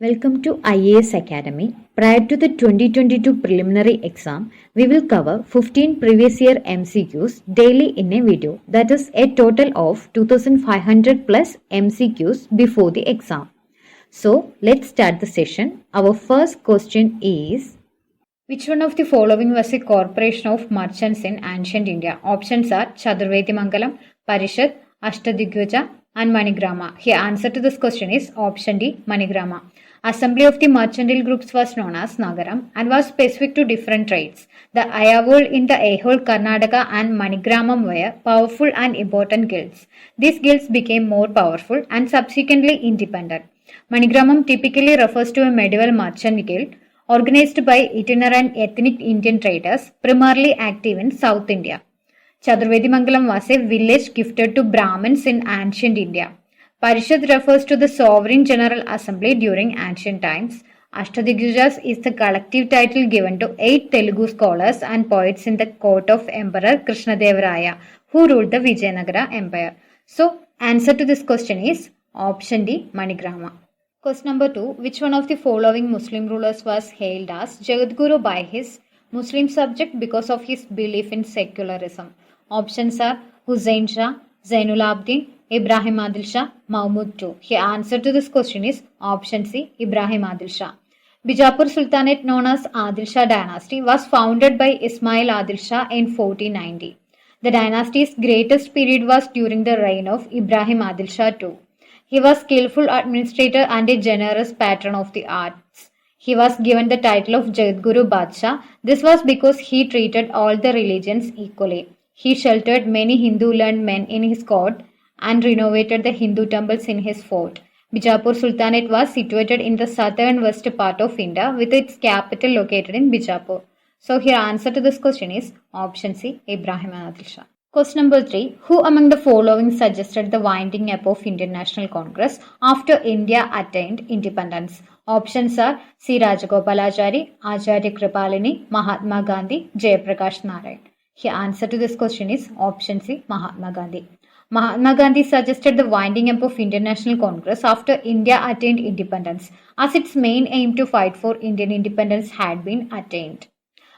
Welcome to IAS Academy. Prior to the 2022 preliminary exam, we will cover 15 previous year MCQs daily in a video. That is a total of 2500 plus MCQs before the exam. So let's start the session. Our first question is, which one of the following was a corporation of merchants in ancient India? Options are Chadurvedi Mangalam, Parishad, Ashtadigvaja and Manigrama. Here answer to this question is option D, Manigrama. Assembly of the mercantile groups was known as Nagaram and was specific to different trades. The Ayavol in the Aihole, Karnataka and Manigramam were powerful and important guilds. These guilds became more powerful and subsequently independent. Manigramam typically refers to a medieval merchant guild organized by itinerant ethnic Indian traders primarily active in South India. Chadurvedi Mangalam was a village gifted to Brahmins in ancient India. Parishad refers to the sovereign general assembly during ancient times. Ashtadigvajas is the collective title given to 8 Telugu scholars and poets in the court of Emperor Krishnadevaraya, who ruled the Vijayanagara Empire. So, answer to this question is option D, Manigrama. Question number 2. Which one of the following Muslim rulers was hailed as Jagadguru by his Muslim subject because of his belief in secularism? Options are Hussain Shah, Zainul Abidin, Ibrahim Adil Shah, Mahmud II. Here answer to this question is option C, Ibrahim Adil Shah. Bijapur Sultanate known as Adil Shah dynasty was founded by Ismail Adil Shah in 1490. The dynasty's greatest period was during the reign of Ibrahim Adil Shah II. He was skillful administrator and a generous patron of the arts. He was given the title of Jagadguru Badshah. This was because he treated all the religions equally. He sheltered many Hindu learned men in his court and renovated the Hindu temples in his fort. Bijapur Sultanate was situated in the southern west part of India with its capital located in Bijapur. So here answer to this question is option C, Ibrahim Adil Shah. Question number 3. Who among the following suggested the winding up of Indian National Congress after India attained independence? Options are C. Rajagopalachari, Acharya Kripalani, Mahatma Gandhi, Jayaprakash Narayan. Here answer to this question is option C, Mahatma Gandhi. Mahatma Gandhi suggested the winding up of Indian National Congress after India attained independence, as its main aim to fight for Indian independence had been attained.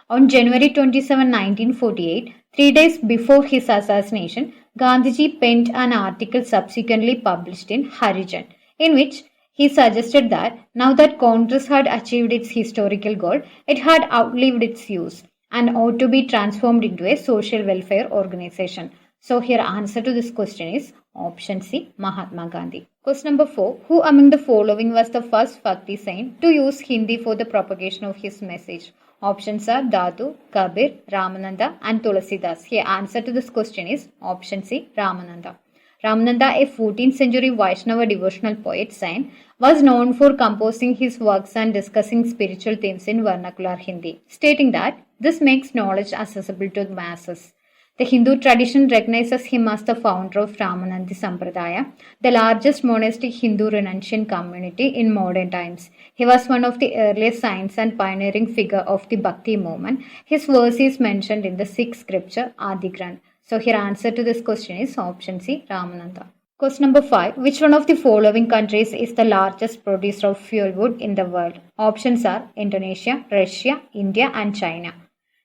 On January 27, 1948, 3 days before his assassination, Gandhiji penned an article subsequently published in Harijan, in which he suggested that now that Congress had achieved its historical goal, it had outlived its use and ought to be transformed into a social welfare organization. So here answer to this question is option C, Mahatma Gandhi. Question number 4. Who among the following was the first Bhakti saint to use Hindi for the propagation of his message? Options are Dadu, Kabir, Ramananda and Tulasidas. Here answer to this question is option C, Ramananda. Ramananda, a 14th century Vaishnava devotional poet saint, was known for composing his works and discussing spiritual themes in vernacular Hindi, stating that this makes knowledge accessible to the masses. The Hindu tradition recognizes him as the founder of Ramanandi Sampradaya, the largest monastic Hindu renunciant community in modern times. He was one of the earliest saints and pioneering figure of the Bhakti movement. His verse is mentioned in the Sikh scripture Adi Granth. So here answer to this question is option C, Ramananda. Question number 5. Which one of the following countries is the largest producer of fuel wood in the world? Options are Indonesia, Russia, India and China.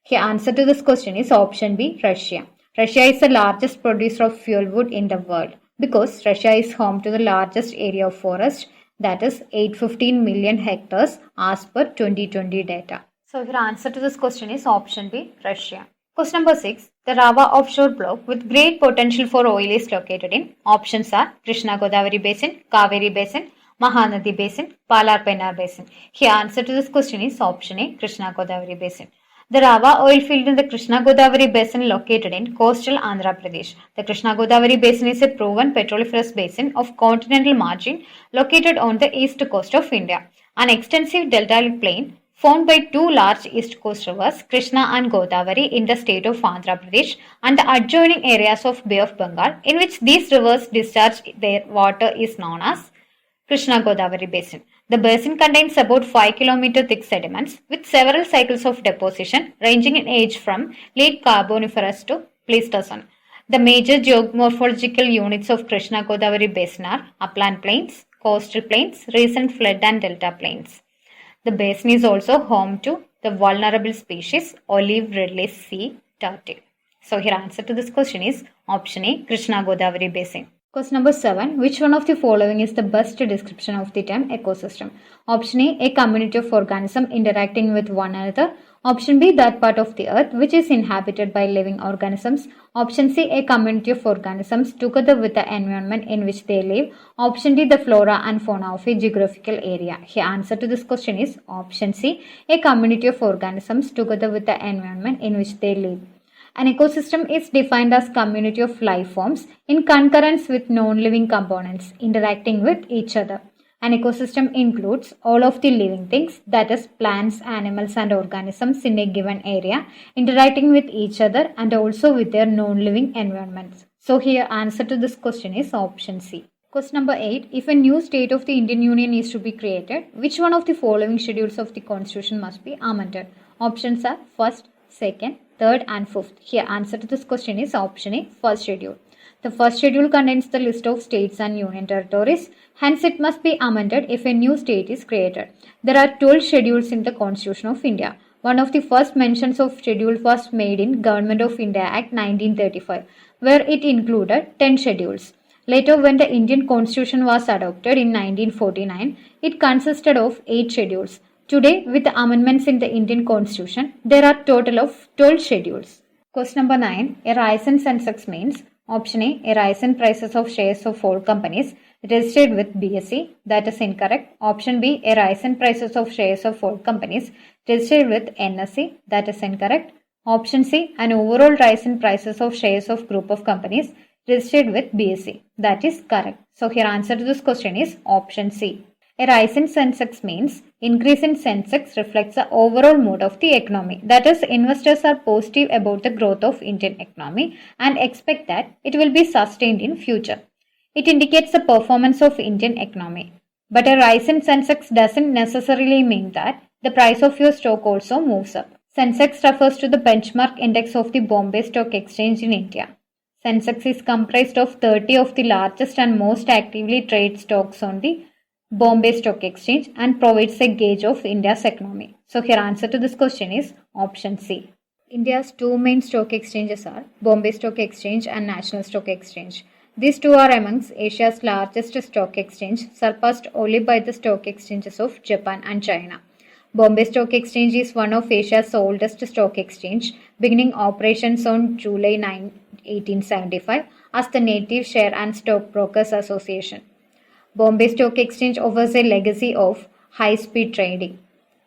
Here answer to this question is option B, Russia. Russia is the largest producer of fuel wood in the world because Russia is home to the largest area of forest, that is 815 million hectares as per 2020 data. So here answer to this question is option B, Russia. Question number 6. The Rava offshore block with great potential for oil is located in. Options are Krishna Godavari Basin, Kaveri Basin, Mahanadi Basin, Palar Pennar Basin. Here answer to this question is option A, Krishna Godavari Basin. The Rava oil field in the Krishna Godavari Basin located in coastal Andhra Pradesh. The Krishna Godavari Basin is a proven petroliferous basin of continental margin located on the east coast of India. An extensive deltaic plain formed by two large east coast rivers, Krishna and Godavari in the state of Andhra Pradesh and the adjoining areas of Bay of Bengal in which these rivers discharge their water is known as Krishna Godavari Basin. The basin contains about 5 km thick sediments with several cycles of deposition ranging in age from late Carboniferous to Pleistocene. The major geomorphological units of Krishna Godavari Basin are upland plains, coastal plains, recent flood and delta plains. The basin is also home to the vulnerable species olive redless sea turtle. So here answer to this question is option A, Krishna Godavari basin. Question number 7. Which one of the following is the best description of the term ecosystem? Option A community of organisms interacting with one another. Option B, that part of the earth which is inhabited by living organisms. Option C, a community of organisms together with the environment in which they live. Option D, the flora and fauna of a geographical area. Here answer to this question is option C, a community of organisms together with the environment in which they live. An ecosystem is defined as community of life forms in concurrence with non-living components interacting with each other. An ecosystem includes all of the living things, that is plants, animals and organisms in a given area interacting with each other and also with their non-living environments. So here answer to this question is option C. Question number 8. If a new state of the Indian Union is to be created, which one of the following schedules of the Constitution must be amended? Options are first, second, third and fifth. Here answer to this question is option A, first schedule. The first schedule contains the list of states and union territories. Hence, it must be amended if a new state is created. There are 12 schedules in the Constitution of India. One of the first mentions of schedule was made in Government of India Act 1935, where it included 10 schedules. Later, when the Indian Constitution was adopted in 1949, it consisted of 8 schedules. Today, with the amendments in the Indian Constitution, there are total of 12 schedules. Question number 9. A rise in Sensex means option A rise in prices of shares of all companies registered with BSE. That is incorrect. Option B, a rise in prices of shares of all companies registered with NSE. That is incorrect. Option C, an overall rise in prices of shares of group of companies registered with BSE. That is correct. So here answer to this question is option C. A rise in Sensex means increase in Sensex reflects the overall mood of the economy. That is, investors are positive about the growth of Indian economy and expect that it will be sustained in future. It indicates the performance of Indian economy. But a rise in Sensex doesn't necessarily mean that the price of your stock also moves up. Sensex refers to the benchmark index of the Bombay Stock Exchange in India. Sensex is comprised of 30 of the largest and most actively traded stocks on the Bombay Stock Exchange and provides a gauge of India's economy. So here answer to this question is option C. India's two main stock exchanges are Bombay Stock Exchange and National Stock Exchange. These two are amongst Asia's largest stock exchange, surpassed only by the stock exchanges of Japan and China. Bombay Stock Exchange is one of Asia's oldest stock exchange, beginning operations on July 9, 1875 as the Native Share and Stockbrokers Association. Bombay Stock Exchange offers a legacy of high-speed trading.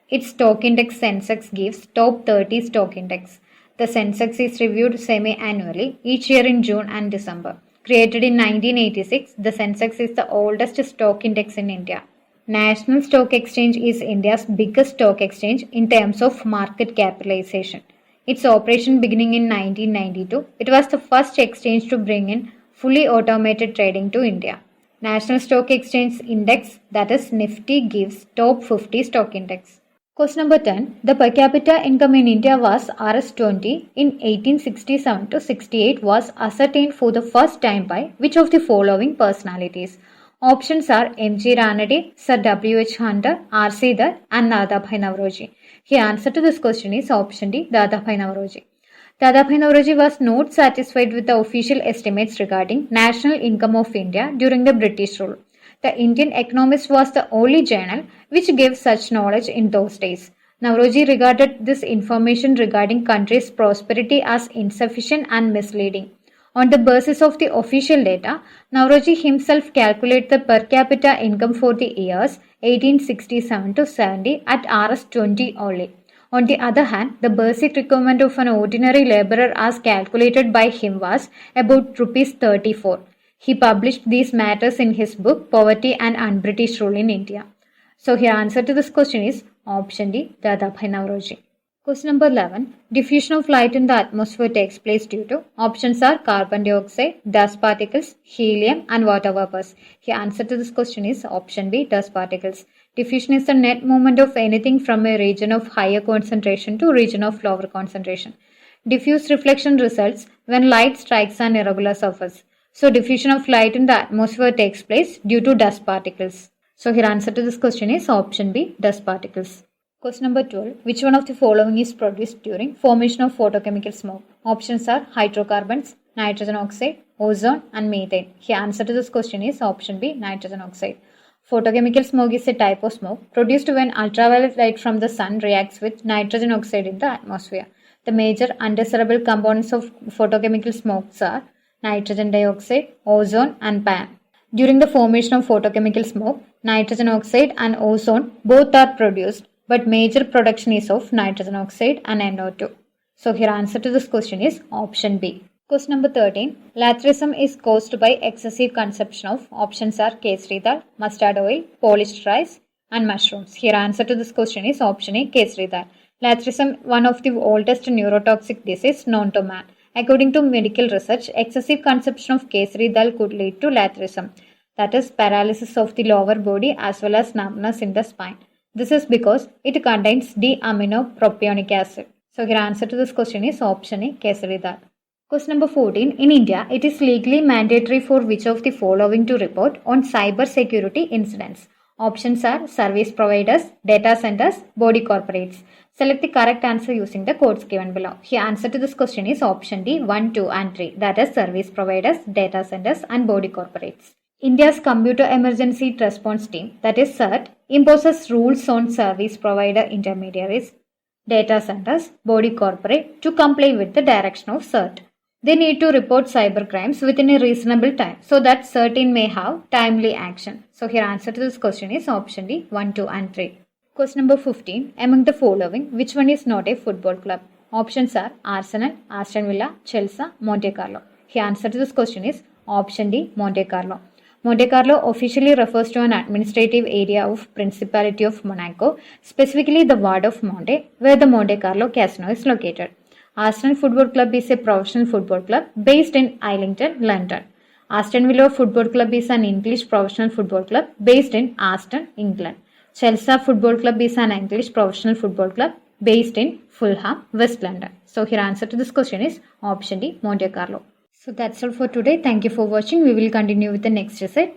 Its stock index Sensex gives top 30 stock index. The Sensex is reviewed semi-annually each year in June and December. Created in 1986, the Sensex is the oldest stock index in India. National Stock Exchange is India's biggest stock exchange in terms of market capitalization. Its operation beginning in 1992, it was the first exchange to bring in fully automated trading to India. National Stock Exchange Index, that is Nifty, gives top 50 stock index. Question number 10. The per capita income in India was Rs20 in 1867 to 68 was ascertained for the first time by which of the following personalities? Options are M.G. Ranade, Sir W.H. Hunter, R.C. Dutt and Dadabhai Naoroji. The answer to this question is option D, Dadabhai Naoroji. Dadabhai Naoroji was not satisfied with the official estimates regarding national income of India during the British rule. The Indian Economist was the only journal which gave such knowledge in those days. Naoroji regarded this information regarding country's prosperity as insufficient and misleading. On the basis of the official data, Naoroji himself calculated the per capita income for the years 1867 to 70 at Rs20 only. On the other hand, the basic requirement of an ordinary laborer as calculated by him was about Rs 34. He published these matters in his book Poverty and Un-British Rule in India. So here answer to this question is option D, Dadabhai Naoroji. Question number 11. Diffusion of light in the atmosphere takes place due to options are carbon dioxide, dust particles, helium and water vapors. The answer to this question is option B, dust particles. Diffusion is the net movement of anything from a region of higher concentration to a region of lower concentration. Diffuse reflection results when light strikes an irregular surface. So diffusion of light in the atmosphere takes place due to dust particles. So here answer to this question is option B, dust particles. Question number 12. Which one of the following is produced during formation of photochemical smoke? Options are hydrocarbons, nitrogen oxide, ozone and methane. Here answer to this question is option B, nitrogen oxide. Photochemical smoke is a type of smoke produced when ultraviolet light from the sun reacts with nitrogen oxide in the atmosphere. The major undesirable components of photochemical smokes are nitrogen dioxide, ozone and PAN. During the formation of photochemical smoke, nitrogen oxide and ozone both are produced, but major production is of nitrogen oxide and NO2. So here answer to this question is option B. Question number 13. Lathrism is caused by excessive consumption of options are kesari dal, mustard oil, polished rice and mushrooms. Here answer to this question is option A, kesari dal. Lathrism, one of the oldest neurotoxic disease known to man. According to medical research, excessive consumption of kesari dal could lead to lathrism, that is paralysis of the lower body as well as numbness in the spine. This is because it contains D-aminopropionic acid. So here answer to this question is option A, kesari dal. Question number 14. In India, it is legally mandatory for which of the following to report on cyber security incidents? Options are service providers, data centers, body corporates. Select the correct answer using the codes given below. Here answer to this question is option D, 1, 2 and 3. That is service providers, data centers and body corporates. India's Computer Emergency Response Team, that is CERT, imposes rules on service provider intermediaries, data centers, body corporate to comply with the direction of CERT. They need to report cyber crimes within a reasonable time so that CERT may have timely action. So here answer to this question is option D, 1, 2 and 3. Question number 15. Among the following, which one is not a football club? Options are Arsenal, Aston Villa, Chelsea, Monte Carlo. Here answer to this question is option D, Monte Carlo. Monte Carlo officially refers to an administrative area of Principality of Monaco, specifically the ward of Monte, where the Monte Carlo Casino is located. Arsenal Football Club is a professional football club based in Islington, London. Aston Villa Football Club is an English professional football club based in Aston, England. Chelsea Football Club is an English professional football club based in Fulham, West London. So here answer to this question is option D, Monte Carlo. So that's all for today. Thank you for watching. We will continue with the next essay.